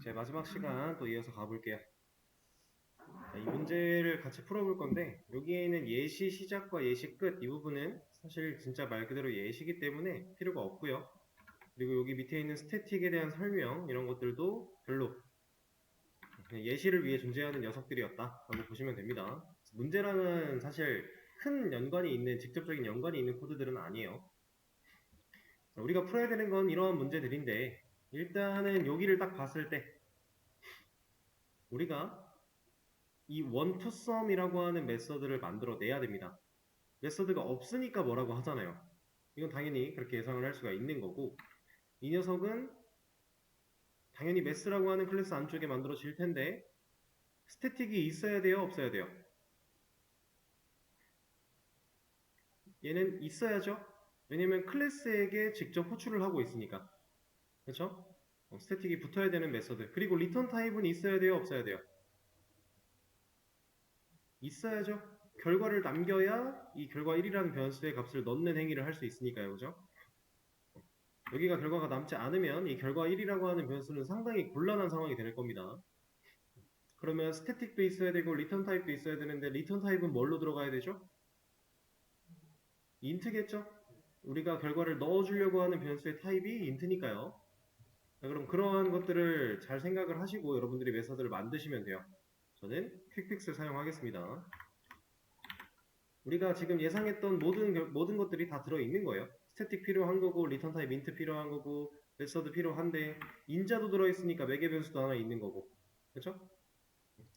제 마지막 시간 또 이어서 가볼게요. 이 문제를 같이 풀어볼 건데 여기에는 예시 시작과 예시 끝 이 부분은 사실 진짜 말 그대로 예시이기 때문에 필요가 없고요. 그리고 여기 밑에 있는 스태틱에 대한 설명 이런 것들도 별로 그냥 예시를 위해 존재하는 녀석들이었다라고 보시면 됩니다. 문제랑은 사실 큰 연관이 있는 직접적인 연관이 있는 코드들은 아니에요. 우리가 풀어야 되는 건 이러한 문제들인데 일단은 여기를 딱 봤을 때 우리가 이 원투썸이라고 하는 메서드를 만들어 내야 됩니다. 메서드가 없으니까 뭐라고 하잖아요. 이건 당연히 그렇게 예상을 할 수가 있는 거고 이 녀석은 당연히 메스라고 하는 클래스 안쪽에 만들어질 텐데 스태틱이 있어야 돼요? 없어야 돼요? 얘는 있어야죠. 왜냐면 클래스에게 직접 호출을 하고 있으니까. 그렇죠? 스태틱이 붙어야 되는 메서드. 그리고 리턴 타입은 있어야 돼요? 없어야 돼요? 있어야죠. 결과를 남겨야 이 결과 1이라는 변수의 값을 넣는 행위를 할 수 있으니까요. 그죠? 여기가 결과가 남지 않으면 이 결과 1이라고 하는 변수는 상당히 곤란한 상황이 될 겁니다. 그러면 스태틱도 있어야 되고 리턴 타입도 있어야 되는데 리턴 타입은 뭘로 들어가야 되죠? 인트겠죠? 우리가 결과를 넣어주려고 하는 변수의 타입이 인트니까요. 자, 그럼 그러한 것들을 잘 생각을 하시고 여러분들이 메서드를 만드시면 돼요. 저는 퀵픽스를 사용하겠습니다. 우리가 지금 예상했던 모든 것들이 다 들어있는 거예요. 스태틱 필요한 거고 리턴 타입 인트 필요한 거고 메서드 필요한데 인자도 들어있으니까 매개 변수도 하나 있는 거고 그렇죠?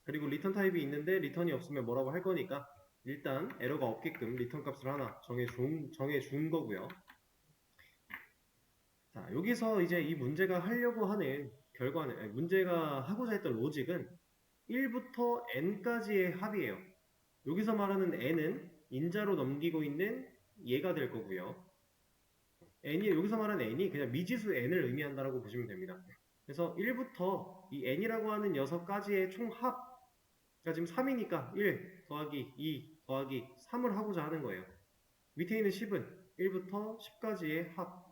그리고 리턴 타입이 있는데 리턴이 없으면 뭐라고 할 거니까 일단 에러가 없게끔 리턴 값을 하나 정해준 거고요. 자, 여기서 이제 이 문제가 하려고 하는 결과는, 문제가 하고자 했던 로직은 1부터 n까지의 합이에요. 여기서 말하는 n은 인자로 넘기고 있는 얘가 될 거고요. 여기서 말하는 n이 그냥 미지수 n을 의미한다라고 보시면 됩니다. 그래서 1부터 이 n이라고 하는 6가지의 총합, 그러니까 지금 3이니까 1 더하기 2 더하기 3을 하고자 하는 거예요. 밑에 있는 10은 1부터 10까지의 합,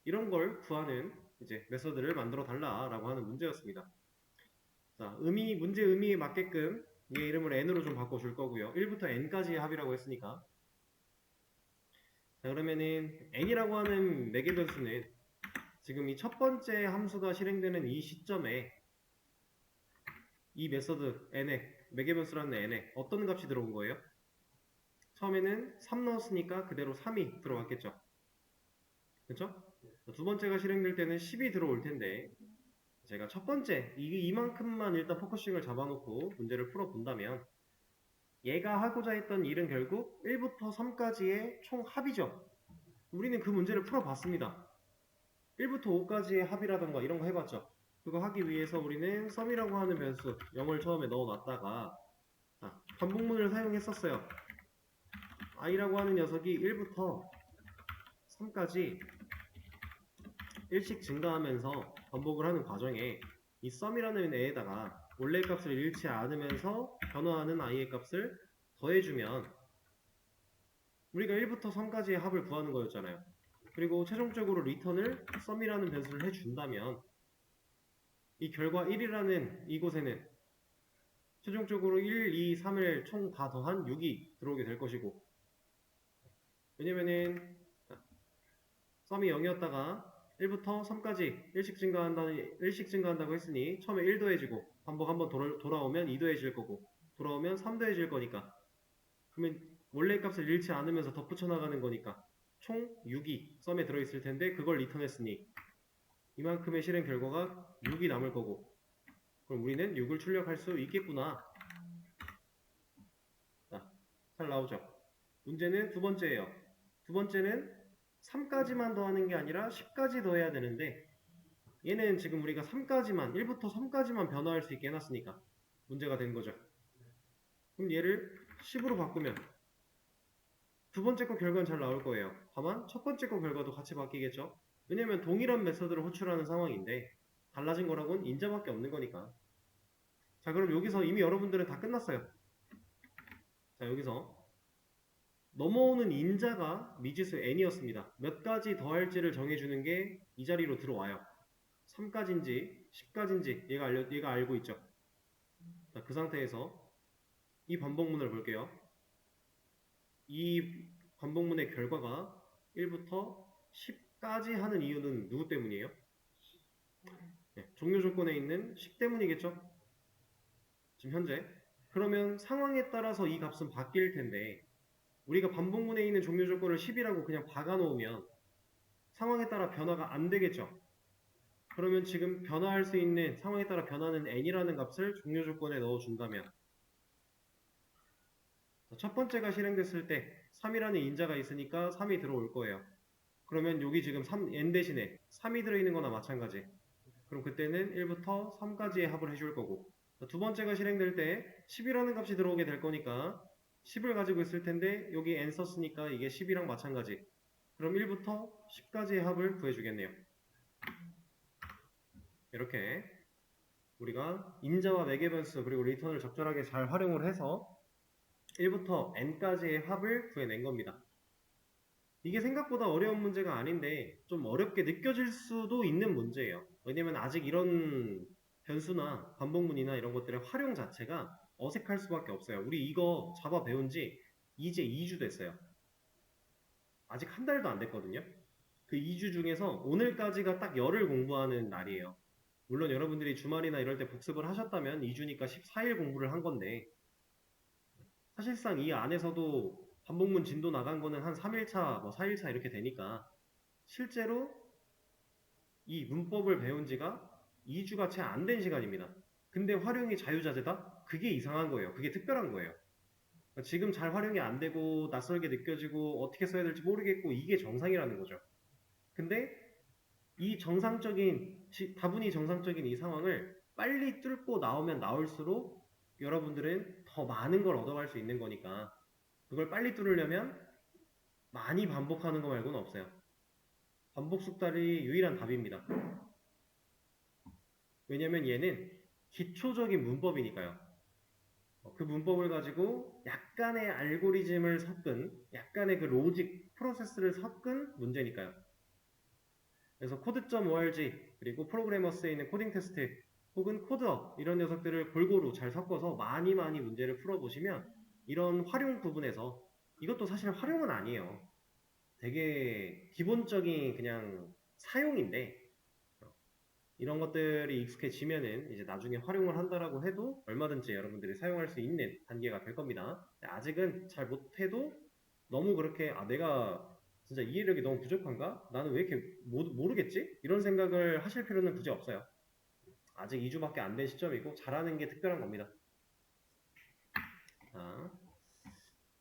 이런 걸 구하는 이제 메서드를 만들어 달라라고 하는 문제였습니다. 자, 문제 의미에 맞게끔 얘 이름을 n으로 좀 바꿔줄 거고요. 1부터 n까지의 합이라고 했으니까. 자, 그러면은 n이라고 하는 매개 변수는 지금 이 첫 번째 함수가 실행되는 이 시점에 이 메서드 n에 매개 변수라는 n에 어떤 값이 들어온 거예요? 처음에는 3 넣었으니까 그대로 3이 들어왔겠죠. 그렇죠? 두 번째가 실행될 때는 10이 들어올 텐데 제가 첫 번째 이만큼만 일단 포커싱을 잡아놓고 문제를 풀어본다면 얘가 하고자 했던 일은 결국 1부터 3까지의 총 합이죠. 우리는 그 문제를 풀어봤습니다. 1부터 5까지의 합이라던가 이런 거 해봤죠. 그거 하기 위해서 우리는 sum이라고 하는 변수 0을 처음에 넣어놨다가 반복문을 사용했었어요. i라고 하는 녀석이 1부터 3까지 1씩 증가하면서 반복을 하는 과정에 이 sum이라는 애에다가 원래 값을 잃지 않으면서 변화하는 i의 값을 더해주면 우리가 1부터 3까지의 합을 구하는 거였잖아요. 그리고 최종적으로 리턴을 sum이라는 변수를 해준다면 이 결과 1이라는 이곳에는 최종적으로 1, 2, 3을 총 다 더한 6이 들어오게 될 것이고 왜냐면은 sum이 0이었다가 1부터 3까지 1씩 증가한다고 했으니 처음에 1 더해지고 반복 한번 돌아오면 2 더해질 거고 돌아오면 3 더해질 거니까 그러면 원래 값을 잃지 않으면서 덧붙여 나가는 거니까 총 6이 썸에 들어있을 텐데 그걸 리턴했으니 이만큼의 실행 결과가 6이 남을 거고 그럼 우리는 6을 출력할 수 있겠구나. 자, 잘 나오죠? 문제는 두 번째예요. 두 번째는 3까지만 더하는 게 아니라 10까지 더해야 되는데 얘는 지금 우리가 3까지만 1부터 3까지만 변화할 수 있게 해놨으니까 문제가 된 거죠. 그럼 얘를 10으로 바꾸면 두 번째 거 결과는 잘 나올 거예요. 다만 첫 번째 거 결과도 같이 바뀌겠죠. 왜냐면 동일한 메서드를 호출하는 상황인데 달라진 거라고는 인자밖에 없는 거니까. 자, 그럼 여기서 이미 여러분들은 다 끝났어요. 자, 여기서 넘어오는 인자가 미지수 n이었습니다. 몇 가지 더할지를 정해주는 게 이 자리로 들어와요. 3까지인지 10까지인지 얘가 알고 있죠. 자, 그 상태에서 이 반복문을 볼게요. 이 반복문의 결과가 1부터 10까지 하는 이유는 누구 때문이에요? 네, 종료 조건에 있는 10 때문이겠죠? 지금 현재. 그러면 상황에 따라서 이 값은 바뀔 텐데 우리가 반복문에 있는 종료 조건을 10이라고 그냥 박아놓으면 상황에 따라 변화가 안 되겠죠? 그러면 지금 변화할 수 있는 상황에 따라 변하는 n이라는 값을 종료 조건에 넣어준다면 첫 번째가 실행됐을 때 3이라는 인자가 있으니까 3이 들어올 거예요. 그러면 여기 지금 n 대신에 3이 들어있는 거나 마찬가지. 그럼 그때는 1부터 3까지의 합을 해줄 거고 두 번째가 실행될 때 10이라는 값이 들어오게 될 거니까 10을 가지고 있을 텐데 여기 n 썼으니까 이게 10이랑 마찬가지. 그럼 1부터 10까지의 합을 구해주겠네요. 이렇게 우리가 인자와 매개변수 그리고 리턴을 적절하게 잘 활용을 해서 1부터 n까지의 합을 구해낸 겁니다. 이게 생각보다 어려운 문제가 아닌데 좀 어렵게 느껴질 수도 있는 문제예요. 왜냐면 아직 이런 변수나 반복문이나 이런 것들의 활용 자체가 어색할 수밖에 없어요. 우리 이거 자바 배운 지 이제 2주 됐어요. 아직 한 달도 안 됐거든요. 그 2주 중에서 오늘까지가 딱 열흘 공부하는 날이에요. 물론 여러분들이 주말이나 이럴 때 복습을 하셨다면 2주니까 14일 공부를 한 건데 사실상 이 안에서도 반복문 진도 나간 거는 한 3일차, 뭐 4일차 이렇게 되니까 실제로 이 문법을 배운 지가 2주가 채 안 된 시간입니다. 근데 활용이 자유자재다? 그게 이상한 거예요. 그게 특별한 거예요. 그러니까 지금 잘 활용이 안 되고 낯설게 느껴지고 어떻게 써야 될지 모르겠고 이게 정상이라는 거죠. 근데 이 다분히 정상적인 이 상황을 빨리 뚫고 나오면 나올수록 여러분들은 더 많은 걸 얻어갈 수 있는 거니까 그걸 빨리 뚫으려면 많이 반복하는 거 말고는 없어요. 반복 숙달이 유일한 답입니다. 왜냐면 얘는 기초적인 문법이니까요. 그 문법을 가지고 약간의 알고리즘을 섞은 약간의 그 로직 프로세스를 섞은 문제니까요. 그래서 코드.org 그리고 프로그래머스에 있는 코딩 테스트 혹은 코드업 이런 녀석들을 골고루 잘 섞어서 많이 문제를 풀어보시면 이런 활용 부분에서 이것도 사실 활용은 아니에요. 되게 기본적인 그냥 사용인데 이런 것들이 익숙해지면은 이제 나중에 활용을 한다라고 해도 얼마든지 여러분들이 사용할 수 있는 단계가 될 겁니다. 아직은 잘 못해도 너무 그렇게 내가 진짜 이해력이 너무 부족한가? 나는 왜 이렇게 모르겠지? 이런 생각을 하실 필요는 굳이 없어요. 아직 2주밖에 안 된 시점이고 잘하는 게 특별한 겁니다. 자,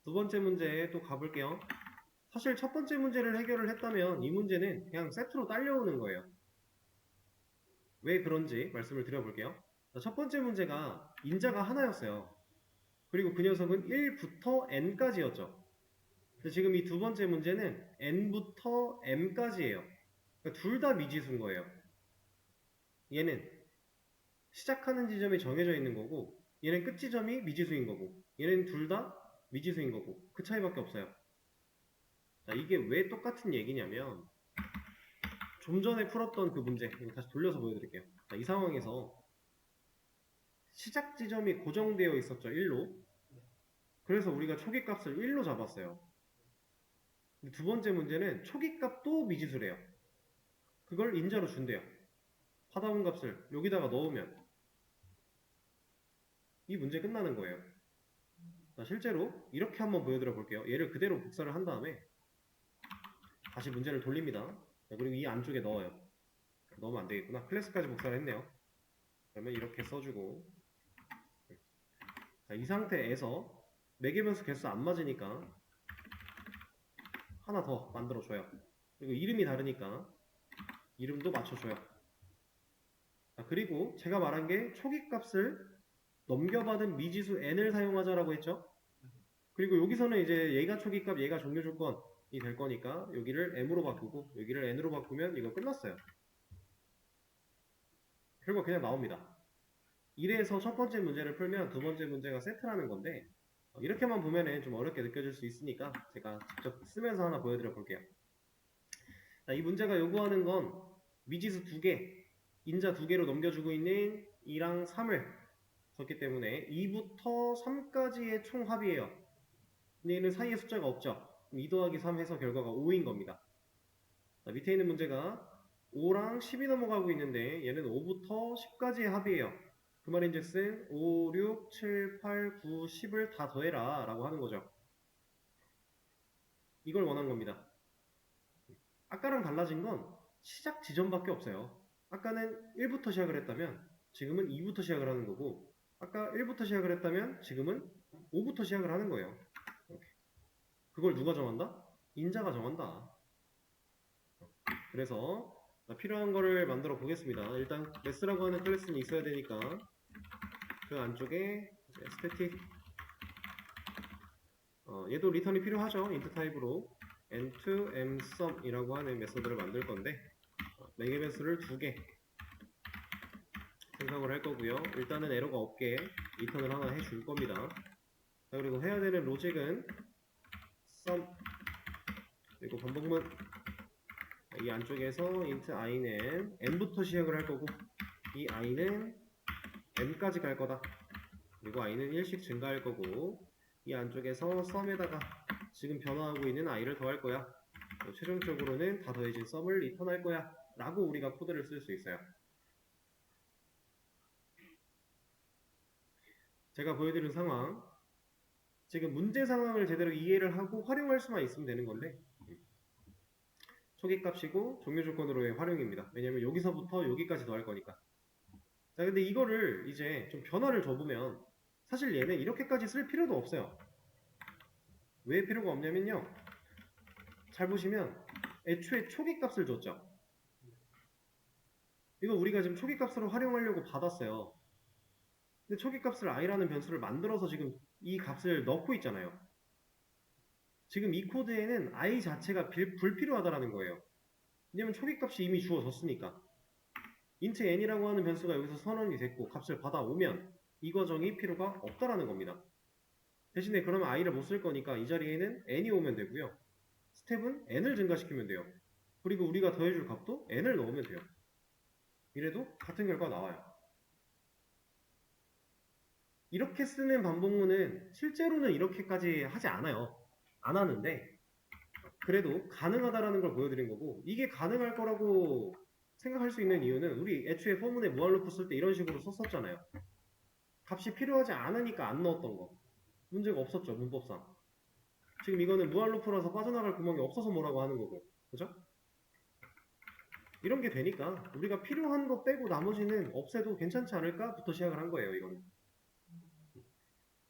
두 번째 문제 또 가볼게요. 사실 첫 번째 문제를 해결을 했다면 이 문제는 그냥 세트로 딸려오는 거예요. 왜 그런지 말씀을 드려볼게요. 첫 번째 문제가 인자가 하나였어요. 그리고 그 녀석은 1부터 n까지였죠. 지금 이 두 번째 문제는 n부터 m까지예요. 그러니까 둘 다 미지수인 거예요. 얘는 시작하는 지점이 정해져 있는 거고 얘는 끝 지점이 미지수인 거고 얘는 둘 다 미지수인 거고 그 차이밖에 없어요. 자, 이게 왜 똑같은 얘기냐면 좀 전에 풀었던 그 문제 이거 다시 돌려서 보여드릴게요. 자, 이 상황에서 시작 지점이 고정되어 있었죠. 1로. 그래서 우리가 초기값을 1로 잡았어요. 두 번째 문제는 초기값도 미지수래요. 그걸 인자로 준대요. 하다운 값을 여기다가 넣으면 이 문제 끝나는 거예요. 자, 실제로 이렇게 한번 보여드려 볼게요. 얘를 그대로 복사를 한 다음에 다시 문제를 돌립니다. 자, 그리고 이 안쪽에 넣어요. 넣으면 안 되겠구나. 클래스까지 복사를 했네요. 그러면 이렇게 써주고 자, 이 상태에서 매개변수 개수 안 맞으니까 하나 더 만들어줘요. 그리고 이름이 다르니까 이름도 맞춰줘요. 자, 그리고 제가 말한 게 초기값을 넘겨받은 미지수 n을 사용하자라고 했죠. 그리고 여기서는 이제 얘가 초기값, 얘가 종료 조건이 될 거니까 여기를 m으로 바꾸고 여기를 n으로 바꾸면 이거 끝났어요. 결과 그냥 나옵니다. 이래서 첫 번째 문제를 풀면 두 번째 문제가 세트라는 건데 이렇게만 보면은 좀 어렵게 느껴질 수 있으니까 제가 직접 쓰면서 하나 보여드려 볼게요. 자, 이 문제가 요구하는 건 미지수 2개, 인자 2개로 넘겨주고 있는 2랑 3을 썼기 때문에 2부터 3까지의 총합이에요. 근데 얘는 사이에 숫자가 없죠. 2 더하기 3 해서 결과가 5인 겁니다. 자, 밑에 있는 문제가 5랑 10이 넘어가고 있는데 얘는 5부터 10까지의 합이에요. 그 말인즉슨 5, 6, 7, 8, 9, 10을 다 더해라 라고 하는 거죠. 이걸 원한 겁니다. 아까랑 달라진 건 시작 지점밖에 없어요. 아까는 1부터 시작을 했다면 지금은 2부터 시작을 하는 거고, 아까 1부터 시작을 했다면 지금은 5부터 시작을 하는 거예요. 이렇게. 그걸 누가 정한다? 인자가 정한다. 그래서 필요한 거를 만들어 보겠습니다. 일단 매스라고 하는 클래스는 있어야 되니까 그 안쪽에 스태틱 얘도 리턴이 필요하죠. 인트 타입으로 n2 msum 이라고 하는 메서드를 만들 건데 매개변 수를 2개 생성을 할 거고요. 일단은 에러가 없게 리턴을 하나 해줄 겁니다. 자, 그리고 해야 되는 로직은 sum 그리고 반복문, 이 안쪽에서 int i는 m부터 시작을 할 거고 이 i는 m까지 갈 거다. 그리고 i는 1씩 증가할 거고 이 안쪽에서 sum에다가 지금 변화하고 있는 i를 더할 거야. 최종적으로는 다 더해진 sum을 리턴할 거야 라고 우리가 코드를 쓸 수 있어요. 제가 보여드린 상황, 지금 문제 상황을 제대로 이해를 하고 활용할 수만 있으면 되는 건데 초기값이고 종료 조건으로의 활용입니다. 왜냐면 여기서부터 여기까지 더할 거니까. 자, 근데 이거를 이제 좀 변화를 줘보면 사실 얘는 이렇게까지 쓸 필요도 없어요. 왜 필요가 없냐면요, 잘 보시면 애초에 초기값을 줬죠. 이거 우리가 지금 초기값으로 활용하려고 받았어요. 근데 초기값을 i라는 변수를 만들어서 지금 이 값을 넣고 있잖아요. 지금 이 코드에는 i 자체가 불필요하다라는 거예요. 왜냐면 초기값이 이미 주어졌으니까. int n이라고 하는 변수가 여기서 선언이 됐고 값을 받아오면 이 과정이 필요가 없다라는 겁니다. 대신에 그러면 i를 못 쓸 거니까 이 자리에는 n이 오면 되고요. 스텝은 n을 증가시키면 돼요. 그리고 우리가 더해줄 값도 n을 넣으면 돼요. 이래도 같은 결과가 나와요. 이렇게 쓰는 반복문은 실제로는 이렇게까지 하지 않아요. 안 하는데 그래도 가능하다라는 걸 보여드린 거고, 이게 가능할 거라고 생각할 수 있는 이유는 우리 애초에 포문에 무한루프 쓸 때 이런 식으로 썼었잖아요. 값이 필요하지 않으니까 안 넣었던 거. 문제가 없었죠, 문법상. 지금 이거는 무한루프라서 빠져나갈 구멍이 없어서 뭐라고 하는 거고, 그죠? 이런 게 되니까 우리가 필요한 거 빼고 나머지는 없애도 괜찮지 않을까? 부터 시작을 한 거예요, 이거는.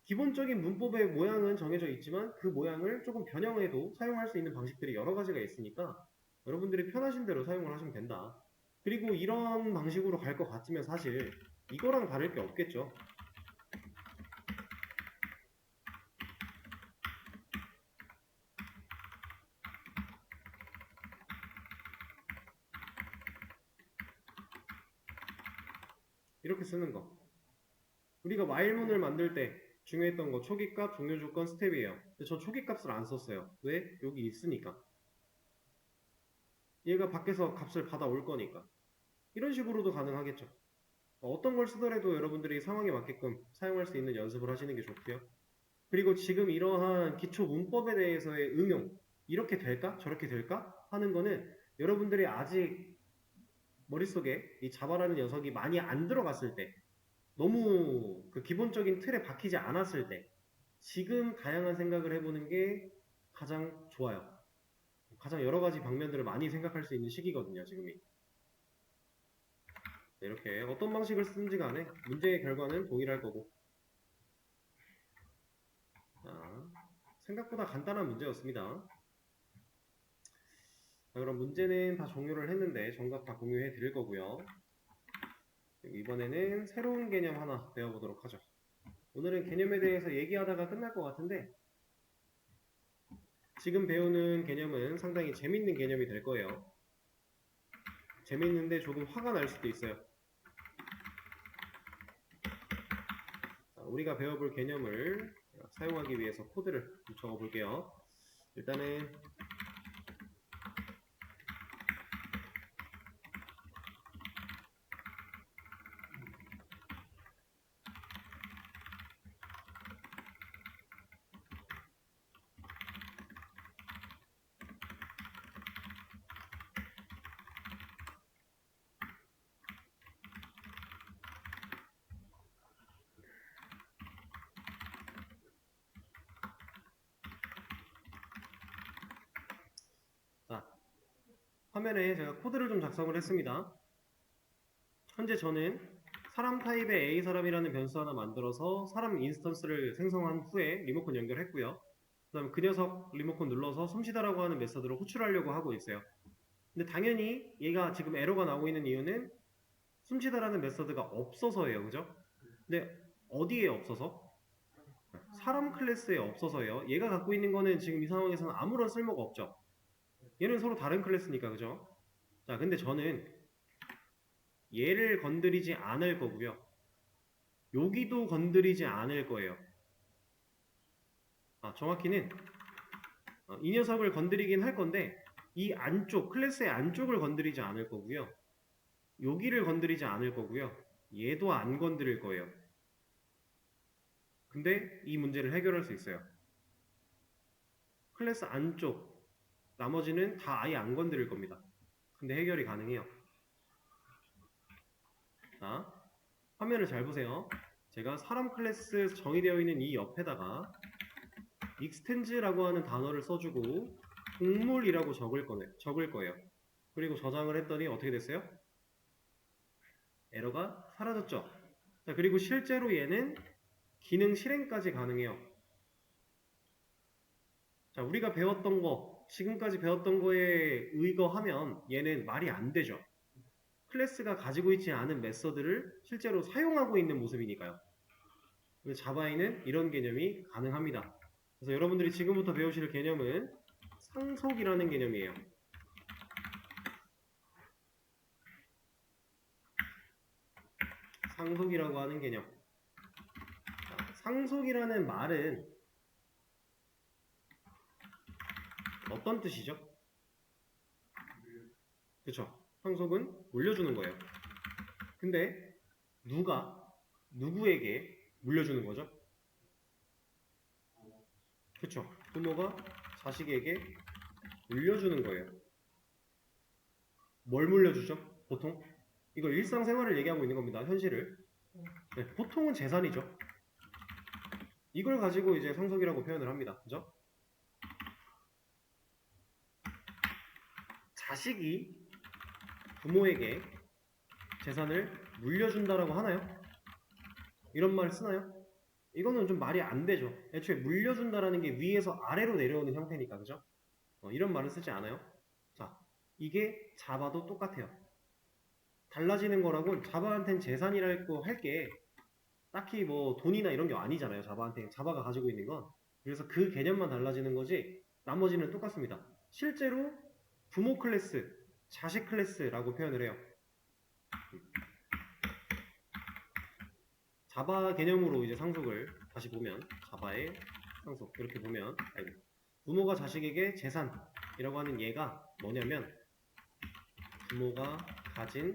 기본적인 문법의 모양은 정해져 있지만 그 모양을 조금 변형해도 사용할 수 있는 방식들이 여러 가지가 있으니까 여러분들이 편하신 대로 사용을 하시면 된다. 그리고 이런 방식으로 갈 것 같으면 사실 이거랑 다를 게 없겠죠. 이렇게 쓰는 거. 우리가 while문을 만들 때 중요했던 거 초기값, 종료조건, 스텝이에요. 근데 저 초기값을 안 썼어요. 왜? 여기 있으니까. 얘가 밖에서 값을 받아올 거니까. 이런 식으로도 가능하겠죠. 어떤 걸 쓰더라도 여러분들이 상황에 맞게끔 사용할 수 있는 연습을 하시는 게 좋고요. 그리고 지금 이러한 기초 문법에 대해서의 응용, 이렇게 될까? 저렇게 될까? 하는 거는 여러분들이 아직 머릿속에 이 자바라는 녀석이 많이 안 들어갔을 때, 너무 그 기본적인 틀에 박히지 않았을 때, 지금 다양한 생각을 해보는 게 가장 좋아요. 가장 여러 가지 방면들을 많이 생각할 수 있는 시기거든요, 지금이. 이렇게 어떤 방식을 쓰든지 간에 문제의 결과는 동일할 거고. 자, 생각보다 간단한 문제였습니다. 자, 그럼 문제는 다 종료를 했는데 정답 다 공유해 드릴 거고요. 이번에는 새로운 개념 하나 배워보도록 하죠. 오늘은 개념에 대해서 얘기하다가 끝날 것 같은데 지금 배우는 개념은 상당히 재밌는 개념이 될 거예요. 재밌는데 조금 화가 날 수도 있어요. 자, 우리가 배워볼 개념을 사용하기 위해서 코드를 적어볼게요. 일단은 화면에 제가 코드를 좀 작성을 했습니다. 현재 저는 사람 타입의 A 사람이라는 변수 하나 만들어서 사람 인스턴스를 생성한 후에 리모컨 연결했고요. 그 다음에 그 녀석 리모컨 눌러서 숨쉬다라고 하는 메서드를 호출하려고 하고 있어요. 근데 당연히 얘가 지금 에러가 나오고 있는 이유는 숨쉬다라는 메서드가 없어서예요. 그죠? 근데 어디에 없어서? 사람 클래스에 없어서예요. 얘가 갖고 있는 거는 지금 이 상황에서는 아무런 쓸모가 없죠. 얘는 서로 다른 클래스니까. 그죠? 자, 근데 저는 얘를 건드리지 않을 거고요. 여기도 건드리지 않을 거예요. 정확히는 이 녀석을 건드리긴 할 건데 이 안쪽, 클래스의 안쪽을 건드리지 않을 거고요. 여기를 건드리지 않을 거고요. 얘도 안 건드릴 거예요. 근데 이 문제를 해결할 수 있어요. 클래스 안쪽, 나머지는 다 아예 안 건드릴 겁니다. 근데 해결이 가능해요. 자, 화면을 잘 보세요. 제가 사람 클래스 정의되어 있는 이 옆에다가 extens라고 하는 단어를 써주고 동물이라고 적을 거예요. 그리고 저장을 했더니 어떻게 됐어요? 에러가 사라졌죠. 자, 그리고 실제로 얘는 기능 실행까지 가능해요. 자, 우리가 배웠던 거, 지금까지 배웠던 거에 의거하면 얘는 말이 안 되죠. 클래스가 가지고 있지 않은 메서드를 실제로 사용하고 있는 모습이니까요. 근데 자바에는 이런 개념이 가능합니다. 그래서 여러분들이 지금부터 배우실 개념은 상속이라는 개념이에요. 상속이라고 하는 개념. 상속이라는 말은 어떤 뜻이죠? 그쵸? 상속은 물려주는 거예요. 근데 누가 누구에게 물려주는 거죠? 그쵸? 부모가 자식에게 물려주는 거예요. 뭘 물려주죠? 보통? 이거 일상생활을 얘기하고 있는 겁니다. 현실을. 네, 보통은 재산이죠. 이걸 가지고 이제 상속이라고 표현을 합니다. 그죠? 자식이 부모에게 재산을 물려준다라고 하나요? 이런 말 쓰나요? 이거는 좀 말이 안 되죠. 애초에 물려준다라는 게 위에서 아래로 내려오는 형태니까. 그죠? 이런 말을 쓰지 않아요. 자, 이게 자바도 똑같아요. 달라지는 거라고 자바한테는 재산이라고 할 게 딱히 뭐 돈이나 이런 게 아니잖아요. 자바가 가지고 있는 건. 그래서 그 개념만 달라지는 거지 나머지는 똑같습니다. 실제로 부모 클래스, 자식 클래스라고 표현을 해요. 자바 개념으로 이제 상속을 다시 보면 자바의 상속 이렇게 보면 부모가 자식에게 재산이라고 하는 얘가 뭐냐면 부모가 가진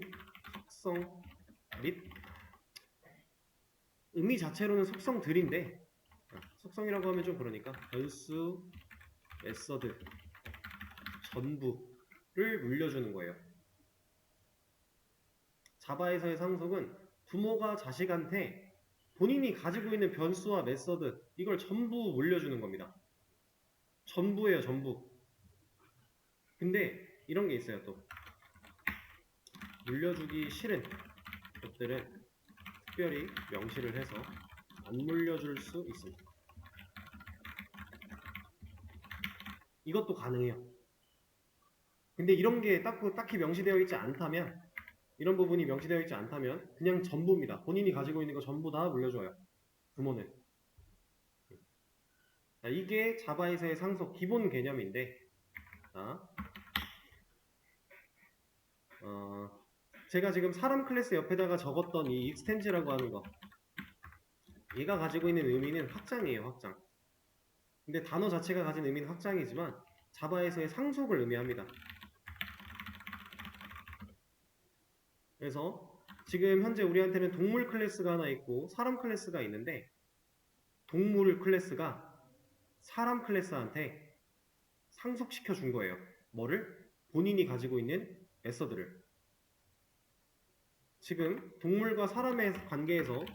속성 및 의미 자체로는 속성들인데 속성이라고 하면 좀 그러니까 변수, 메서드 전부를 물려주는 거예요. 자바에서의 상속은 부모가 자식한테 본인이 가지고 있는 변수와 메서드 이걸 전부 물려주는 겁니다. 전부예요, 전부. 근데 이런 게 있어요, 또. 물려주기 싫은 것들은 특별히 명시를 해서 안 물려줄 수 있습니다. 이것도 가능해요. 근데 이런 게 딱히 명시되어 있지 않다면 이런 부분이 명시되어 있지 않다면 그냥 전부입니다. 본인이 가지고 있는 거 전부 다 물려줘요. 부모는. 자, 이게 자바에서의 상속 기본 개념인데 자, 제가 지금 사람 클래스 옆에다가 적었던 이 extens라고 하는 거 얘가 가지고 있는 의미는 확장이에요. 확장. 근데 단어 자체가 가진 의미는 확장이지만 자바에서의 상속을 의미합니다. 그래서 지금 현재 우리한테는 동물 클래스가 하나 있고 사람 클래스가 있는데 동물 클래스가 사람 클래스한테 상속시켜 준 거예요. 뭐를? 본인이 가지고 있는 메서드를. 지금 동물과 사람의 관계에서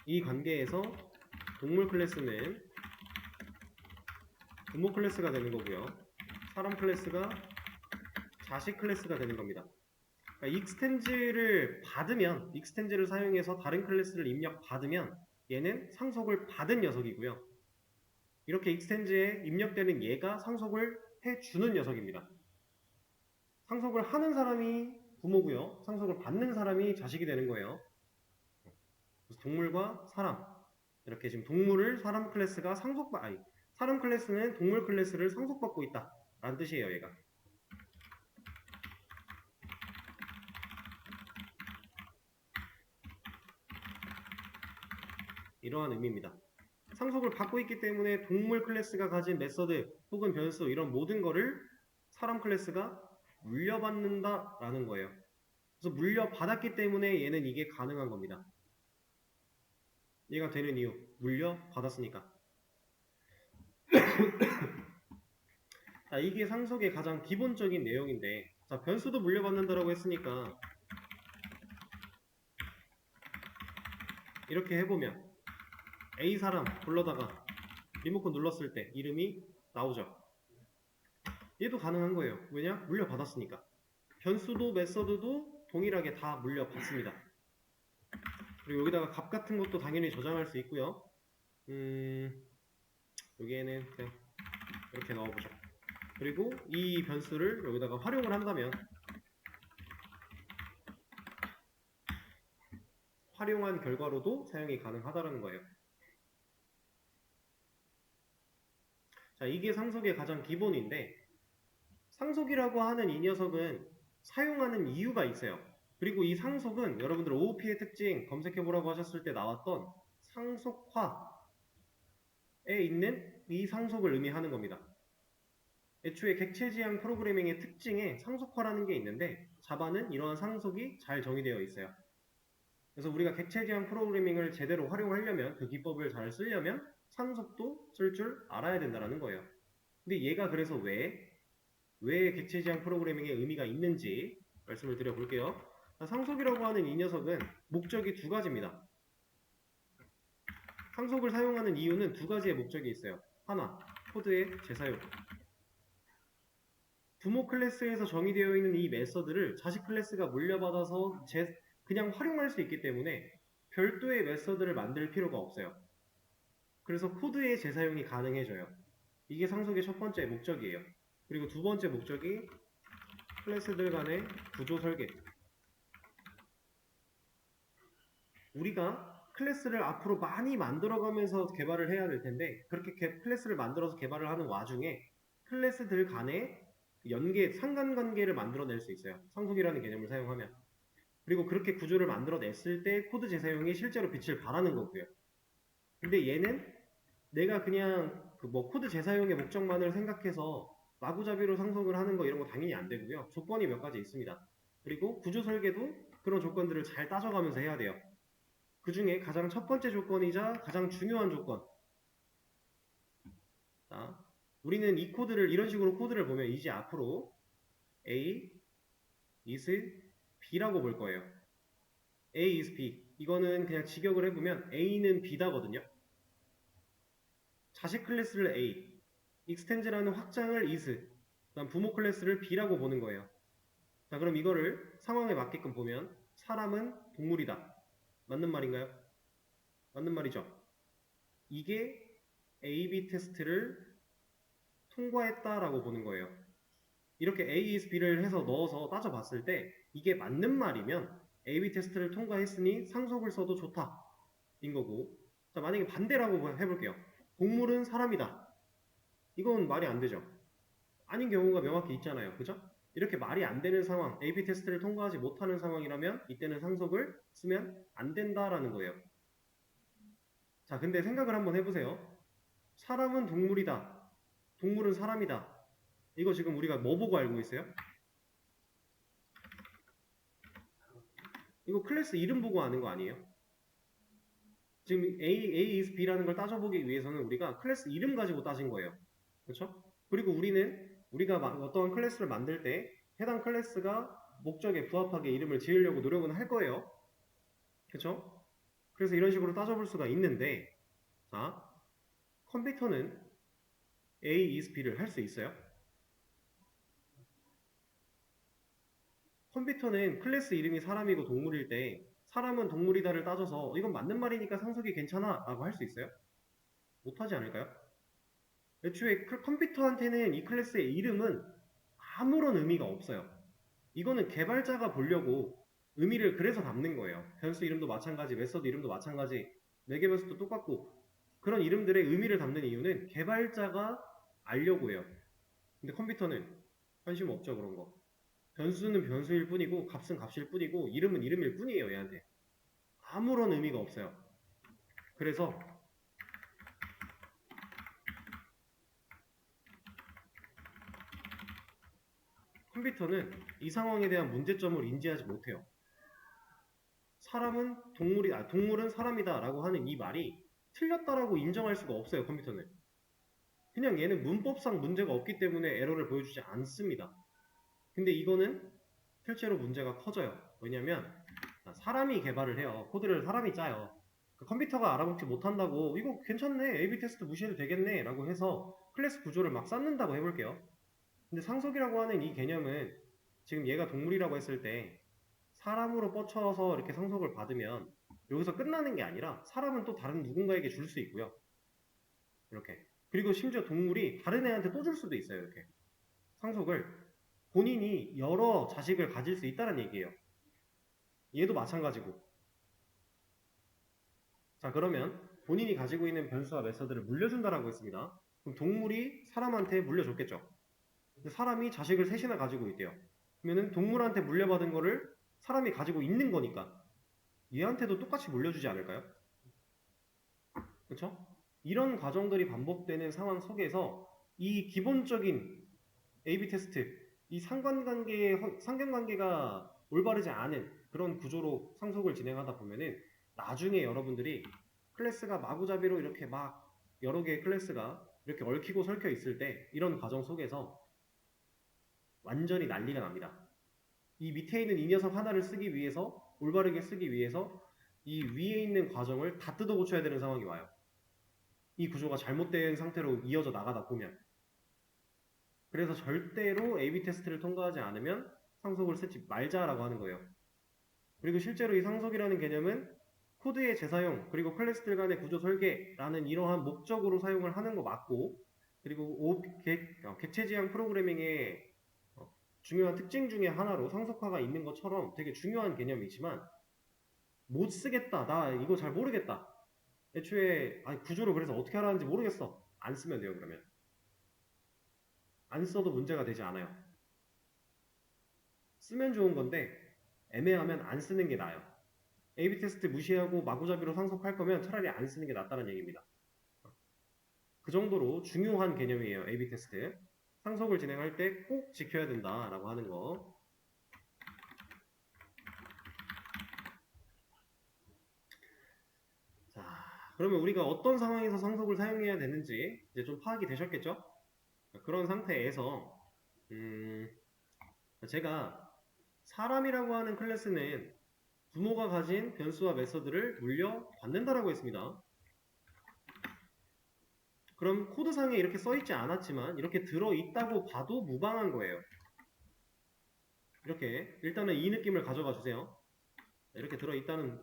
이 관계에서 동물 클래스는 부모 클래스가 되는 거고요. 사람 클래스가 자식 클래스가 되는 겁니다. 그러니까 익스텐즈를 사용해서 다른 클래스를 입력받으면 얘는 상속을 받은 녀석이고요. 이렇게 익스텐즈에 입력되는 얘가 상속을 해주는 녀석입니다. 상속을 하는 사람이 부모고요. 상속을 받는 사람이 자식이 되는 거예요. 그래서 동물과 사람, 이렇게 지금 동물을 사람 클래스가 사람 클래스는 동물 클래스를 상속받고 있다 라는 뜻이에요. 얘가. 이러한 의미입니다. 상속을 받고 있기 때문에 동물 클래스가 가진 메서드 혹은 변수 이런 모든 거를 사람 클래스가 물려받는다 라는 거예요. 그래서 물려받았기 때문에 얘는 이게 가능한 겁니다. 얘가 되는 이유, 물려받았으니까. 자, 이게 상속의 가장 기본적인 내용인데, 자, 변수도 물려받는다라고 했으니까 이렇게 해보면 A 사람 불러다가 리모컨 눌렀을 때 이름이 나오죠. 얘도 가능한 거예요. 왜냐? 물려받았으니까. 변수도 메서드도 동일하게 다 물려받습니다. 그리고 여기다가 값 같은 것도 당연히 저장할 수 있고요. 여기에는 그냥 이렇게 넣어보죠. 그리고 이 변수를 여기다가 활용을 한다면 활용한 결과로도 사용이 가능하다는 거예요. 자, 이게 상속의 가장 기본인데 상속이라고 하는 이 녀석은 사용하는 이유가 있어요. 그리고 이 상속은 여러분들 OOP의 특징 검색해보라고 하셨을 때 나왔던 상속화에 있는 이 상속을 의미하는 겁니다. 애초에 객체지향 프로그래밍의 특징에 상속화라는 게 있는데 자바는 이러한 상속이 잘 정의되어 있어요. 그래서 우리가 객체지향 프로그래밍을 제대로 활용하려면 그 기법을 잘 쓰려면 상속도 쓸 줄 알아야 된다는 거예요. 근데 얘가 그래서 왜 객체지향 프로그래밍의 의미가 있는지 말씀을 드려볼게요. 상속이라고 하는 이 녀석은 목적이 두 가지입니다. 상속을 사용하는 이유는 두 가지의 목적이 있어요. 하나, 코드의 재사용. 부모 클래스에서 정의되어 있는 이 메서드를 자식 클래스가 물려받아서 그냥 활용할 수 있기 때문에 별도의 메서드를 만들 필요가 없어요. 그래서 코드의 재사용이 가능해져요. 이게 상속의 첫 번째 목적이에요. 그리고 두 번째 목적이 클래스들 간의 구조 설계. 우리가 클래스를 앞으로 많이 만들어가면서 개발을 해야 될 텐데 그렇게 클래스를 만들어서 개발을 하는 와중에 클래스들 간의 상관관계를 만들어낼 수 있어요. 상속이라는 개념을 사용하면. 그리고 그렇게 구조를 만들어냈을 때 코드 재사용이 실제로 빛을 발하는 거고요. 근데 얘는 내가 그냥 코드 재사용의 목적만을 생각해서 마구잡이로 상속을 하는 거 이런 거 당연히 안 되고요. 조건이 몇 가지 있습니다. 그리고 구조 설계도 그런 조건들을 잘 따져가면서 해야 돼요. 그 중에 가장 첫 번째 조건이자 가장 중요한 조건. 자, 우리는 이 코드를 이런 식으로 코드를 보면 이제 앞으로 A is B라고 볼 거예요. A is B. 이거는 그냥 직역을 해보면 A는 B다거든요. 자식 클래스를 A, extend라는 확장을 is, 그다음 부모 클래스를 B라고 보는 거예요. 자, 그럼 이거를 상황에 맞게끔 보면 사람은 동물이다. 맞는 말인가요? 맞는 말이죠. 이게 A-B 테스트를 통과했다라고 보는 거예요. 이렇게 A is B를 해서 넣어서 따져봤을 때 이게 맞는 말이면 A-B 테스트를 통과했으니 상속을 써도 좋다 인 거고, 자, 만약에 반대라고 해볼게요. 동물은 사람이다. 이건 말이 안 되죠. 아닌 경우가 명확히 있잖아요. 그죠? 이렇게 말이 안 되는 상황, A-B 테스트를 통과하지 못하는 상황이라면 이때는 상속을 쓰면 안 된다라는 거예요. 자, 근데 생각을 한번 해보세요. 사람은 동물이다. 동물은 사람이다. 이거 지금 우리가 뭐 보고 알고 있어요? 이거 클래스 이름 보고 아는 거 아니에요? 지금 A is B라는 걸 따져보기 위해서는 우리가 클래스 이름 가지고 따진 거예요. 그렇죠? 그리고 우리가 어떤 클래스를 만들 때 해당 클래스가 목적에 부합하게 이름을 지으려고 노력은 할 거예요. 그렇죠? 그래서 이런 식으로 따져볼 수가 있는데, 자, 컴퓨터는 A is B를 할 수 있어요? 컴퓨터는 클래스 이름이 사람이고 동물일 때 사람은 동물이다를 따져서 이건 맞는 말이니까 상속이 괜찮아 라고 할 수 있어요? 못하지 않을까요? 애초에 컴퓨터한테는 이 클래스의 이름은 아무런 의미가 없어요. 이거는 개발자가 보려고 의미를 그래서 담는 거예요. 변수 이름도 마찬가지, 메서드 이름도 마찬가지, 매개 변수도 똑같고 그런 이름들의 의미를 담는 이유는 개발자가 알려고 해요. 근데 컴퓨터는 관심 없죠, 그런 거. 변수는 변수일 뿐이고 값은 값일 뿐이고 이름은 이름일 뿐이에요, 얘한테. 아무런 의미가 없어요. 그래서 컴퓨터는 이 상황에 대한 문제점을 인지하지 못해요. 동물은 사람이다 라고 하는 이 말이 틀렸다라고 인정할 수가 없어요, 컴퓨터는. 그냥 얘는 문법상 문제가 없기 때문에 에러를 보여주지 않습니다. 근데 이거는 실제로 문제가 커져요. 왜냐면 사람이 개발을 해요. 코드를 사람이 짜요. 컴퓨터가 알아먹지 못한다고 이거 괜찮네, AB 테스트 무시해도 되겠네 라고 해서 클래스 구조를 막 쌓는다고 해볼게요. 근데 상속이라고 하는 이 개념은 지금 얘가 동물이라고 했을 때 사람으로 뻗쳐서 이렇게 상속을 받으면 여기서 끝나는 게 아니라 사람은 또 다른 누군가에게 줄 수 있고요. 이렇게. 그리고 심지어 동물이 다른 애한테 또 줄 수도 있어요. 이렇게. 상속을 본인이 여러 자식을 가질 수 있다는 얘기예요. 얘도 마찬가지고. 자, 그러면 본인이 가지고 있는 변수와 메서드를 물려준다라고 했습니다. 그럼 동물이 사람한테 물려줬겠죠. 근데 사람이 자식을 셋이나 가지고 있대요. 그러면은 동물한테 물려받은 거를 사람이 가지고 있는 거니까 얘한테도 똑같이 물려주지 않을까요? 그렇죠? 이런 과정들이 반복되는 상황 속에서 이 기본적인 A/B 테스트, 이 상관관계가 올바르지 않은 그런 구조로 상속을 진행하다 보면은 나중에 여러분들이 클래스가 마구잡이로 이렇게 막 여러 개의 클래스가 이렇게 얽히고 설켜 있을 때 이런 과정 속에서 완전히 난리가 납니다. 이 밑에 있는 이 녀석 하나를 쓰기 위해서 올바르게 쓰기 위해서 이 위에 있는 과정을 다 뜯어 고쳐야 되는 상황이 와요. 이 구조가 잘못된 상태로 이어져 나가다 보면. 그래서 절대로 A/B 테스트를 통과하지 않으면 상속을 쓰지 말자라고 하는 거예요. 그리고 실제로 이 상속이라는 개념은 코드의 재사용 그리고 클래스들 간의 구조 설계라는 이러한 목적으로 사용을 하는 거 맞고, 그리고 객체 지향 프로그래밍의 중요한 특징 중에 하나로 상속화가 있는 것처럼 되게 중요한 개념이지만 못 쓰겠다, 나 이거 잘 모르겠다, 애초에 구조를 그래서 어떻게 하라는지 모르겠어, 안 쓰면 돼요. 그러면 안 써도 문제가 되지 않아요. 쓰면 좋은 건데 애매하면 안 쓰는 게 나아요. A/B 테스트 무시하고 마구잡이로 상속할 거면 차라리 안 쓰는 게 낫다는 얘기입니다. 그 정도로 중요한 개념이에요, A/B 테스트. 상속을 진행할 때 꼭 지켜야 된다라고 하는 거. 자, 그러면 우리가 어떤 상황에서 상속을 사용해야 되는지 이제 좀 파악이 되셨겠죠? 그런 상태에서 제가 사람이라고 하는 클래스는 부모가 가진 변수와 메서드를 물려받는다라고 했습니다. 그럼 코드상에 이렇게 써있지 않았지만 이렇게 들어있다고 봐도 무방한 거예요. 이렇게 일단은 이 느낌을 가져가 주세요. 이렇게 들어있다는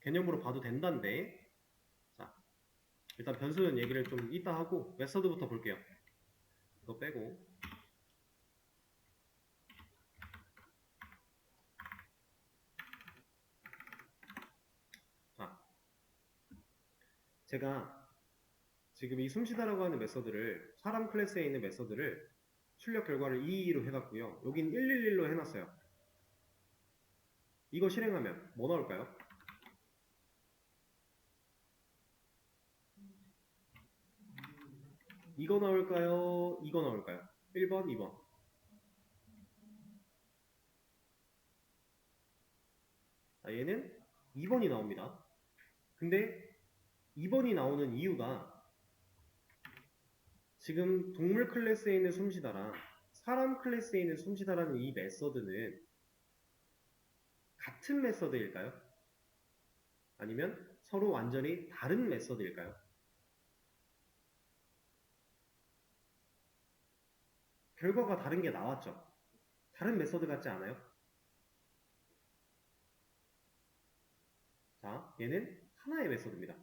개념으로 봐도 된다는데, 자, 일단 변수는 얘기를 좀 이따 하고 메서드부터 볼게요. 이거 빼고. 자, 제가 지금 이 숨쉬다라고 하는 메서드를, 사람 클래스에 있는 메서드를 출력 결과를 2로 해놨고요. 여긴 111로 해놨어요. 이거 실행하면 뭐 나올까요? 이거 나올까요? 이거 나올까요? 1번, 2번. 얘는 2번이 나옵니다. 근데 2번이 나오는 이유가 지금 동물 클래스에 있는 숨쉬다랑 사람 클래스에 있는 숨쉬다라는 이 메서드는 같은 메서드일까요? 아니면 서로 완전히 다른 메서드일까요? 결과가 다른 게 나왔죠. 다른 메서드 같지 않아요? 자, 얘는 하나의 메서드입니다.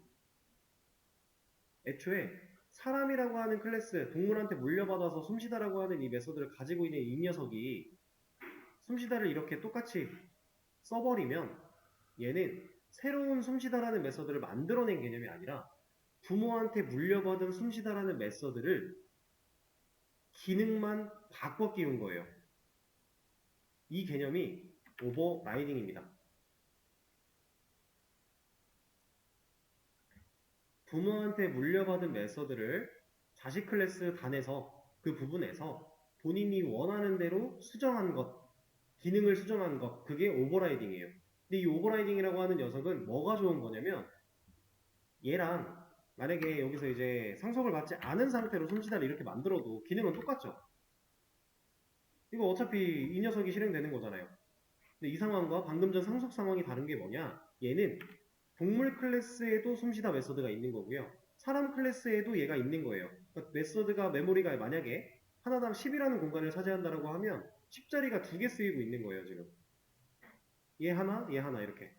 애초에 사람이라고 하는 클래스, 동물한테 물려받아서 숨쉬다라고 하는 이 메서드를 가지고 있는 이 녀석이 숨쉬다를 이렇게 똑같이 써버리면 얘는 새로운 숨쉬다라는 메서드를 만들어낸 개념이 아니라 부모한테 물려받은 숨쉬다라는 메서드를 기능만 바꿔 끼운 거예요. 이 개념이 오버라이딩입니다. 부모한테 물려받은 메서드를 자식 클래스 단에서 그 부분에서 본인이 원하는 대로 수정한 것, 기능을 수정한 것, 그게 오버라이딩이에요. 근데 이 오버라이딩이라고 하는 녀석은 뭐가 좋은 거냐면 얘랑 만약에 여기서 이제 상속을 받지 않은 상태로 숨쉬다를 이렇게 만들어도 기능은 똑같죠. 이거 어차피 이 녀석이 실행되는 거잖아요. 근데 이 상황과 방금 전 상속 상황이 다른 게 뭐냐? 얘는 동물 클래스에도 숨쉬다 메서드가 있는 거고요. 사람 클래스에도 얘가 있는 거예요. 그러니까 메서드가 메모리가 만약에 하나당 10이라는 공간을 차지한다고 하면 10자리가 2개 쓰이고 있는 거예요, 지금. 얘 하나, 얘 하나 이렇게.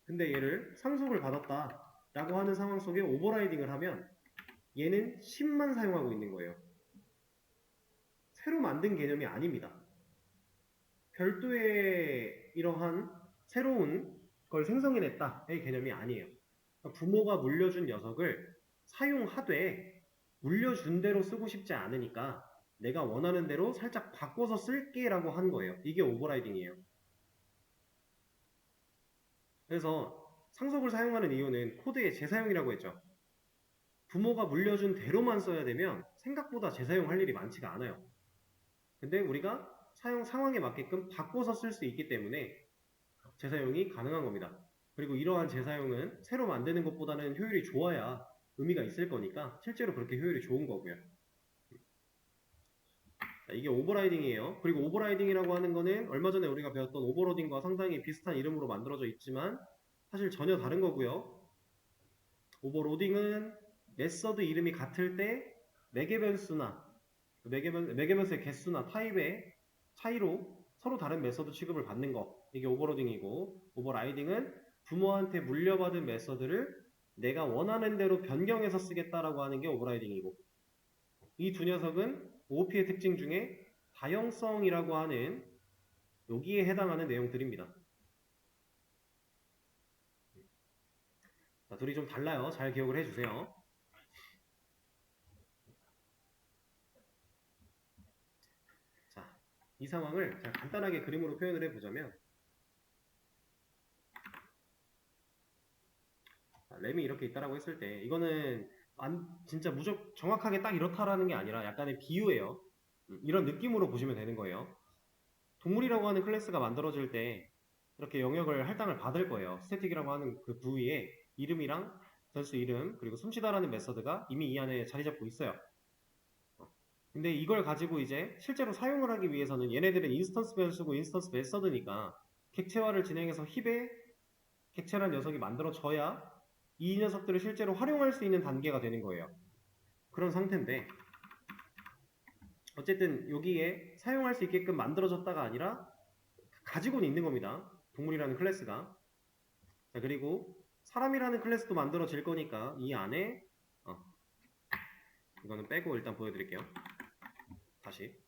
근데 얘를 상속을 받았다라고 하는 상황 속에 오버라이딩을 하면 얘는 10만 사용하고 있는 거예요. 새로 만든 개념이 아닙니다. 별도의 이러한 새로운 걸 생성해냈다의 개념이 아니에요. 그러니까 부모가 물려준 녀석을 사용하되 물려준 대로 쓰고 싶지 않으니까 내가 원하는 대로 살짝 바꿔서 쓸게 라고 한 거예요. 이게 오버라이딩이에요. 그래서 상속을 사용하는 이유는 코드의 재사용이라고 했죠. 부모가 물려준 대로만 써야 되면 생각보다 재사용할 일이 많지가 않아요. 근데 우리가 사용 상황에 맞게끔 바꿔서 쓸 수 있기 때문에 재사용이 가능한 겁니다. 그리고 이러한 재사용은 새로 만드는 것보다는 효율이 좋아야 의미가 있을 거니까 실제로 그렇게 효율이 좋은 거고요. 자, 이게 오버라이딩이에요. 그리고 오버라이딩이라고 하는 거는 얼마 전에 우리가 배웠던 오버로딩과 상당히 비슷한 이름으로 만들어져 있지만 사실 전혀 다른 거고요. 오버로딩은 메서드 이름이 같을 때 매개 변수나 매개 변수의 개수나 타입의 차이로 서로 다른 메서드 취급을 받는 거, 이게 오버로딩이고, 오버라이딩은 부모한테 물려받은 메서드를 내가 원하는 대로 변경해서 쓰겠다라고 하는 게 오버라이딩이고, 이 두 녀석은 OOP의 특징 중에 다형성이라고 하는 여기에 해당하는 내용들입니다. 자, 둘이 좀 달라요. 잘 기억을 해주세요. 자, 이 상황을 자, 간단하게 그림으로 표현을 해보자면 램이 이렇게 있다라고 했을 때 이거는 진짜 무조건 정확하게 딱 이렇다라는 게 아니라 약간의 비유예요. 이런 느낌으로 보시면 되는 거예요. 동물이라고 하는 클래스가 만들어질 때 이렇게 영역을 할당을 받을 거예요. 스태틱이라고 하는 그 부위에 이름이랑 변수 이름 그리고 숨쉬다라는 메서드가 이미 이 안에 자리 잡고 있어요. 근데 이걸 가지고 이제 실제로 사용을 하기 위해서는 얘네들은 인스턴스 변수고 인스턴스 메서드니까 객체화를 진행해서 힙에 객체라는 녀석이 만들어져야 이 녀석들을 실제로 활용할 수 있는 단계가 되는 거예요. 그런 상태인데 어쨌든 여기에 사용할 수 있게끔 만들어졌다가 아니라 가지고는 있는 겁니다. 동물이라는 클래스가. 자, 그리고 사람이라는 클래스도 만들어질 거니까 이 안에 이거는 빼고 일단 보여드릴게요. 다시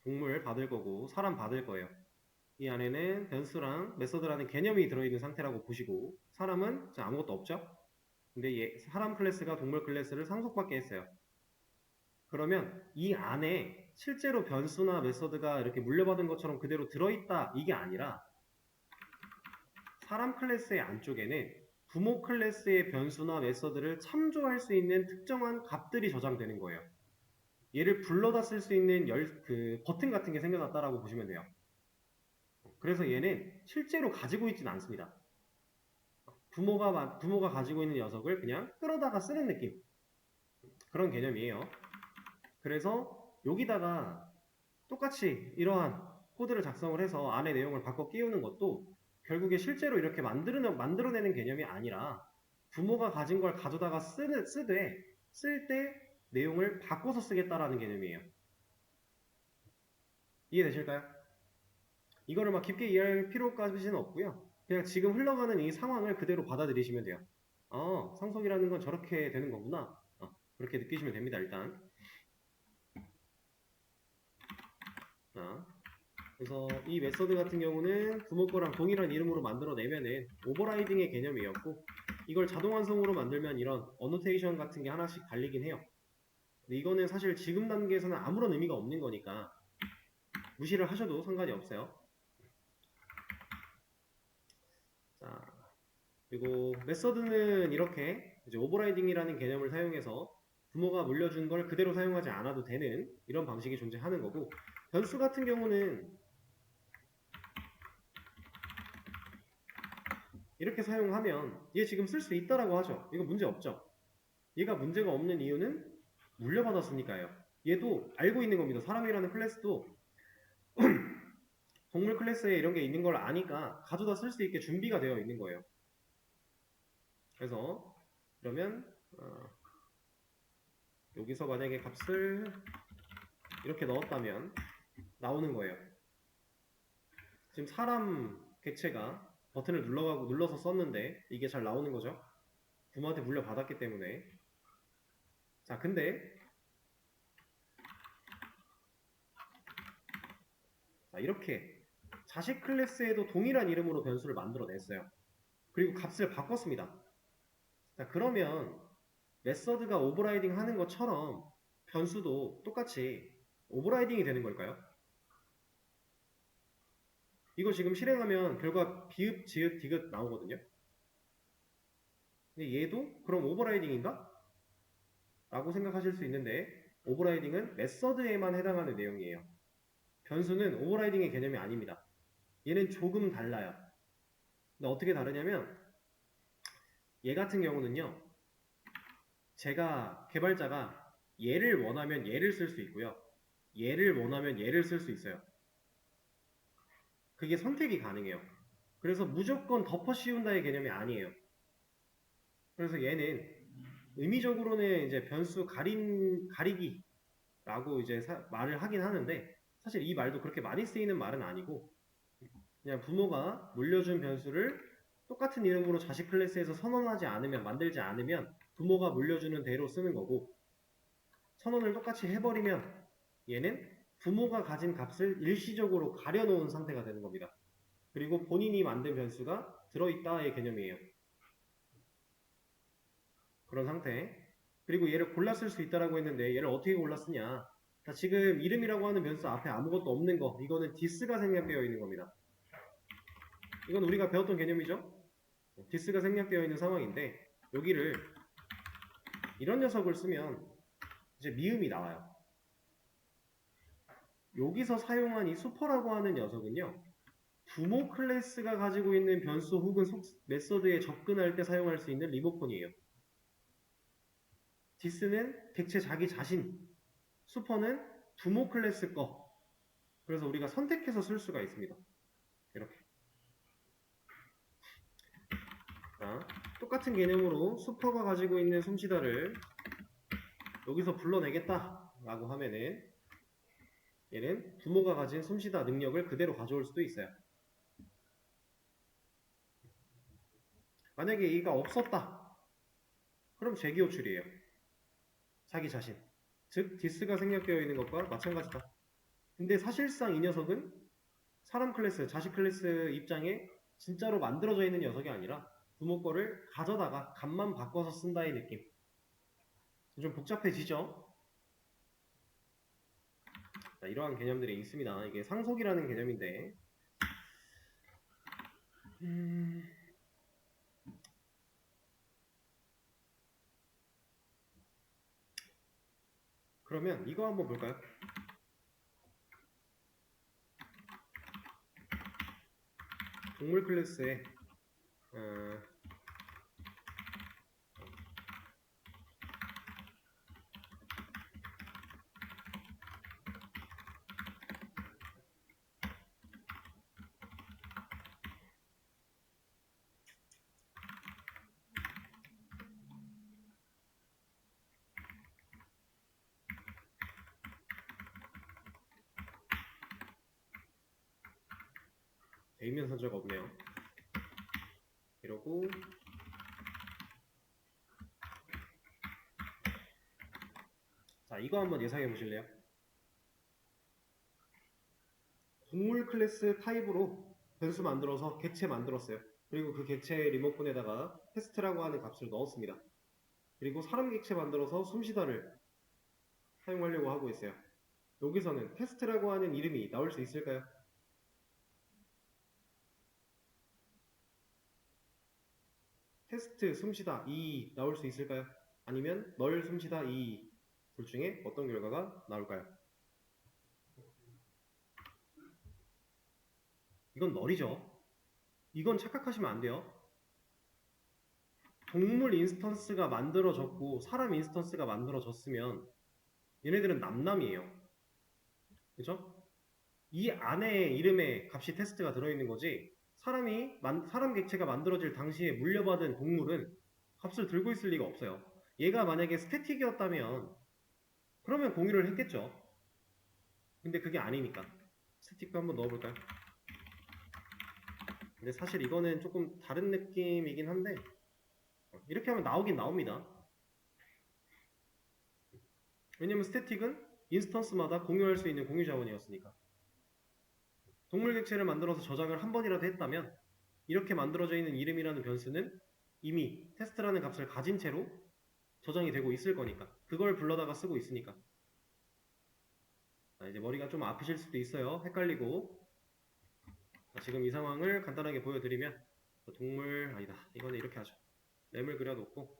동물 받을 거고 사람 받을 거예요. 이 안에는 변수랑 메서드라는 개념이 들어있는 상태라고 보시고 사람은 아무것도 없죠? 근데 사람 클래스가 동물 클래스를 상속받게 했어요. 그러면 이 안에 실제로 변수나 메서드가 이렇게 물려받은 것처럼 그대로 들어있다 이게 아니라 사람 클래스의 안쪽에는 부모 클래스의 변수나 메서드를 참조할 수 있는 특정한 값들이 저장되는 거예요. 얘를 불러다 쓸 수 있는 버튼 같은 게 생겨났다라고 보시면 돼요. 그래서 얘는 실제로 가지고 있지는 않습니다. 부모가 가지고 있는 녀석을 그냥 끌어다가 쓰는 느낌. 그런 개념이에요. 그래서 여기다가 똑같이 이러한 코드를 작성을 해서 안에 내용을 바꿔 끼우는 것도 결국에 실제로 이렇게 만들어내는 개념이 아니라 부모가 가진 걸 가져다가 쓸 때 내용을 바꿔서 쓰겠다라는 개념이에요. 이해되실까요? 이거를 막 깊게 이해할 필요까지는 없고요. 그냥 지금 흘러가는 이 상황을 그대로 받아들이시면 돼요. 상속이라는 건 저렇게 되는 거구나. 그렇게 느끼시면 됩니다, 일단. 자, 그래서 이 메서드 같은 경우는 부모 거랑 동일한 이름으로 만들어내면은 오버라이딩의 개념이었고, 이걸 자동 완성으로 만들면 이런 어노테이션 같은 게 하나씩 달리긴 해요. 근데 이거는 사실 지금 단계에서는 아무런 의미가 없는 거니까 무시를 하셔도 상관이 없어요. 자, 그리고 메서드는 이렇게 이제 오버라이딩이라는 개념을 사용해서 부모가 물려준 걸 그대로 사용하지 않아도 되는 이런 방식이 존재하는 거고, 변수 같은 경우는 이렇게 사용하면 얘 지금 쓸 수 있다라고 하죠. 이거 문제 없죠. 얘가 문제가 없는 이유는 물려받았으니까요. 얘도 알고 있는 겁니다. 사람이라는 클래스도 동물 클래스에 이런 게 있는 걸 아니까 가져다 쓸 수 있게 준비가 되어 있는 거예요. 그래서 그러면 여기서 만약에 값을 이렇게 넣었다면 나오는 거예요. 지금 사람 객체가 버튼을 눌러서 썼는데 이게 잘 나오는 거죠. 부모한테 물려받았기 때문에. 자, 근데 자, 이렇게 자식 클래스에도 동일한 이름으로 변수를 만들어냈어요. 그리고 값을 바꿨습니다. 자, 그러면 메서드가 오버라이딩 하는 것처럼 변수도 똑같이 오버라이딩이 되는 걸까요? 이거 지금 실행하면 결과 비읍, 지읒, 디귿 나오거든요. 근데 얘도 그럼 오버라이딩인가? 라고 생각하실 수 있는데 오버라이딩은 메서드에만 해당하는 내용이에요. 변수는 오버라이딩의 개념이 아닙니다. 얘는 조금 달라요. 근데 어떻게 다르냐면 얘 같은 경우는요. 제가 개발자가 얘를 원하면 얘를 쓸 수 있고요. 얘를 원하면 얘를 쓸 수 있어요. 그게 선택이 가능해요. 그래서 무조건 덮어 씌운다의 개념이 아니에요. 그래서 얘는 의미적으로는 이제 변수 가리기라고 이제 말을 하긴 하는데 사실 이 말도 그렇게 많이 쓰이는 말은 아니고 그냥 부모가 물려준 변수를 똑같은 이름으로 자식 클래스에서 선언하지 않으면 만들지 않으면 부모가 물려주는 대로 쓰는 거고 선언을 똑같이 해버리면 얘는 부모가 가진 값을 일시적으로 가려놓은 상태가 되는 겁니다. 그리고 본인이 만든 변수가 들어있다의 개념이에요. 그런 상태. 그리고 얘를 골라 쓸 수 있다라고 했는데 얘를 어떻게 골라 쓰냐. 자, 지금 이름이라고 하는 변수 앞에 아무것도 없는 거 이거는 디스가 생략되어 있는 겁니다. 이건 우리가 배웠던 개념이죠. 디스가 생략되어 있는 상황인데 여기를 이런 녀석을 쓰면 이제 미음이 나와요. 여기서 사용한 이 슈퍼라고 하는 녀석은요. 부모 클래스가 가지고 있는 변수 혹은 메서드에 접근할 때 사용할 수 있는 리모컨이에요. 디스는 객체 자기 자신, 슈퍼는 부모 클래스 거. 그래서 우리가 선택해서 쓸 수가 있습니다. 이렇게. 자, 똑같은 개념으로 슈퍼가 가지고 있는 솜씨다를 여기서 불러내겠다라고 하면은 얘는 부모가 가진 솜씨다 능력을 그대로 가져올 수도 있어요. 만약에 얘가 없었다. 그럼 재기호출이에요. 자기 자신. 즉 디스가 생략되어 있는 것과 마찬가지다. 근데 사실상 이 녀석은 사람 클래스, 자식 클래스 입장에 진짜로 만들어져 있는 녀석이 아니라 부모 거를 가져다가 값만 바꿔서 쓴다의 느낌. 좀 복잡해지죠? 자, 이러한 개념들이 있습니다. 이게 상속이라는 개념인데 그러면 이거 한번 볼까요? 동물 클래스에 A면 선자가 없네요. 이러고 자, 이거 한번 예상해 보실래요? 동물 클래스 타입으로 변수 만들어서 객체 만들었어요. 그리고 그 객체 리모컨에다가 테스트라고 하는 값을 넣었습니다. 그리고 사람 객체 만들어서 숨쉬다를 사용하려고 하고 있어요. 여기서는 테스트라고 하는 이름이 나올 수 있을까요? 테스트 숨쉬다 이 나올 수 있을까요? 아니면 널 숨쉬다 이 둘 중에 어떤 결과가 나올까요? 이건 널이죠. 이건 착각하시면 안 돼요. 동물 인스턴스가 만들어졌고 사람 인스턴스가 만들어졌으면 얘네들은 남남이에요. 그죠? 이 안에 이름에 값이 테스트가 들어있는 거지 사람 객체가 만들어질 당시에 물려받은 동물은 값을 들고 있을 리가 없어요. 얘가 만약에 스태틱이었다면 그러면 공유를 했겠죠. 근데 그게 아니니까. 스태틱도 한번 넣어볼까요? 근데 사실 이거는 조금 다른 느낌이긴 한데 이렇게 하면 나오긴 나옵니다. 왜냐면 스태틱은 인스턴스마다 공유할 수 있는 공유 자원이었으니까. 동물 객체를 만들어서 저장을 한 번이라도 했다면 이렇게 만들어져 있는 이름이라는 변수는 이미 테스트라는 값을 가진 채로 저장이 되고 있을 거니까. 그걸 불러다가 쓰고 있으니까. 자, 이제 머리가 좀 아프실 수도 있어요. 헷갈리고. 자, 지금 이 상황을 간단하게 보여드리면 동물 아니다. 이거는 이렇게 하죠. 램을 그려놓고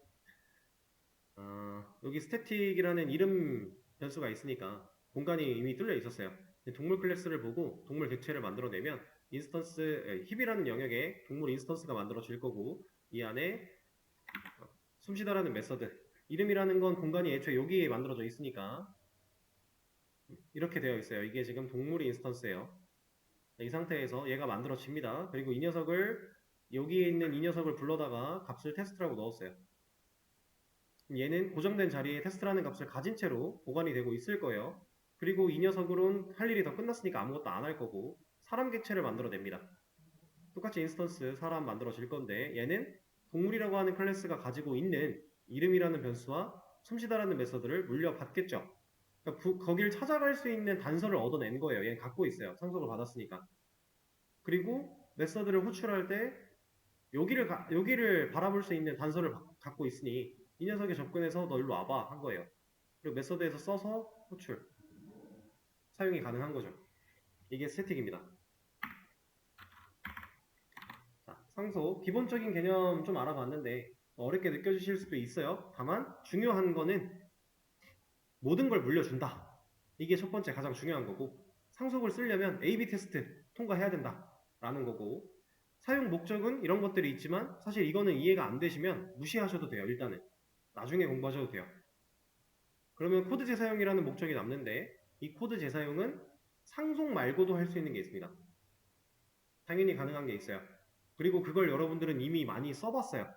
여기 스태틱이라는 이름 변수가 있으니까 공간이 이미 뚫려 있었어요. 동물 클래스를 보고 동물 객체를 만들어내면 힙이라는 영역에 동물 인스턴스가 만들어질 거고 이 안에 숨쉬다라는 메서드 이름이라는 건 공간이 애초에 여기에 만들어져 있으니까 이렇게 되어 있어요. 이게 지금 동물 인스턴스예요. 이 상태에서 얘가 만들어집니다. 그리고 이 녀석을 여기에 있는 이 녀석을 불러다가 값을 테스트라고 넣었어요. 얘는 고정된 자리에 테스트라는 값을 가진 채로 보관이 되고 있을 거예요. 그리고 이 녀석으로는 할 일이 더 끝났으니까 아무것도 안 할 거고 사람 객체를 만들어냅니다. 똑같이 인스턴스 사람 만들어질 건데 얘는 동물이라고 하는 클래스가 가지고 있는 이름이라는 변수와 숨쉬다라는 메서드를 물려받겠죠. 그러니까 거기를 찾아갈 수 있는 단서를 얻어낸 거예요. 얘는 갖고 있어요. 상속을 받았으니까. 그리고 메서드를 호출할 때 여기를 바라볼 수 있는 단서를 갖고 있으니 이 녀석에 접근해서 너 일로 와봐 한 거예요. 그리고 메서드에서 써서 호출 사용이 가능한 거죠. 이게 스태틱입니다. 자, 상속 기본적인 개념 좀 알아봤는데 어렵게 느껴지실 수도 있어요. 다만 중요한 거는 모든 걸 물려준다. 이게 첫 번째 가장 중요한 거고 상속을 쓰려면 A/B 테스트 통과해야 된다 라는 거고 사용 목적은 이런 것들이 있지만 사실 이거는 이해가 안 되시면 무시하셔도 돼요. 일단은 나중에 공부하셔도 돼요. 그러면 코드 재사용이라는 목적이 남는데 이 코드 재사용은 상속 말고도 할 수 있는 게 있습니다. 당연히 가능한 게 있어요. 그리고 그걸 여러분들은 이미 많이 써봤어요.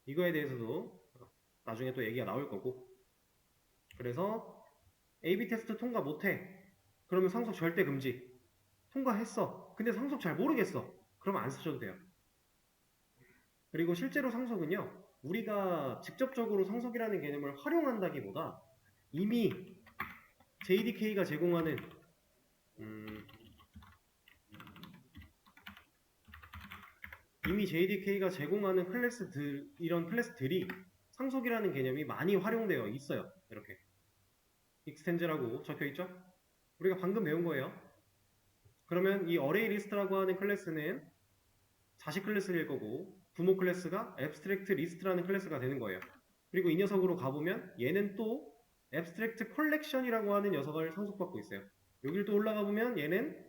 이거에 대해서도 나중에 또 얘기가 나올 거고 그래서 A/B 테스트 통과 못해. 그러면 상속 절대 금지. 통과했어. 근데 상속 잘 모르겠어. 그러면 안 쓰셔도 돼요. 그리고 실제로 상속은요. 우리가 직접적으로 상속이라는 개념을 활용한다기보다 이미 JDK가 제공하는 클래스들 이런 클래스들이 상속이라는 개념이 많이 활용되어 있어요. 이렇게 익스텐즈라고 적혀있죠? 우리가 방금 배운 거예요. 그러면 이 어레이 리스트라고 하는 클래스는 자식 클래스일 거고 부모 클래스가 abstract list라는 클래스가 되는 거예요. 그리고 이 녀석으로 가보면 얘는 또 abstract collection이라고 하는 녀석을 상속받고 있어요. 여길 또 올라가 보면 얘는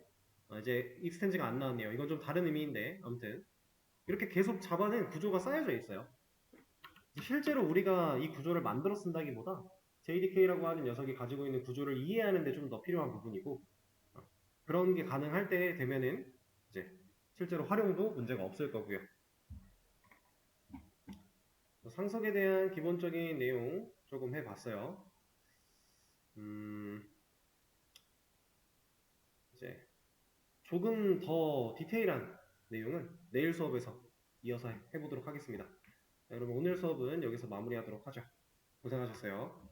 이제 익스텐즈가 안 나왔네요. 이건 좀 다른 의미인데 아무튼 이렇게 계속 자바는 구조가 쌓여져 있어요. 실제로 우리가 이 구조를 만들어 쓴다기보다 JDK라고 하는 녀석이 가지고 있는 구조를 이해하는 데 좀 더 필요한 부분이고 그런 게 가능할 때 되면은 이제 실제로 활용도 문제가 없을 거고요. 상속에 대한 기본적인 내용 조금 해봤어요. 이제 조금 더 디테일한 내용은 내일 수업에서 이어서 해보도록 하겠습니다. 자, 여러분 오늘 수업은 여기서 마무리하도록 하죠. 고생하셨어요.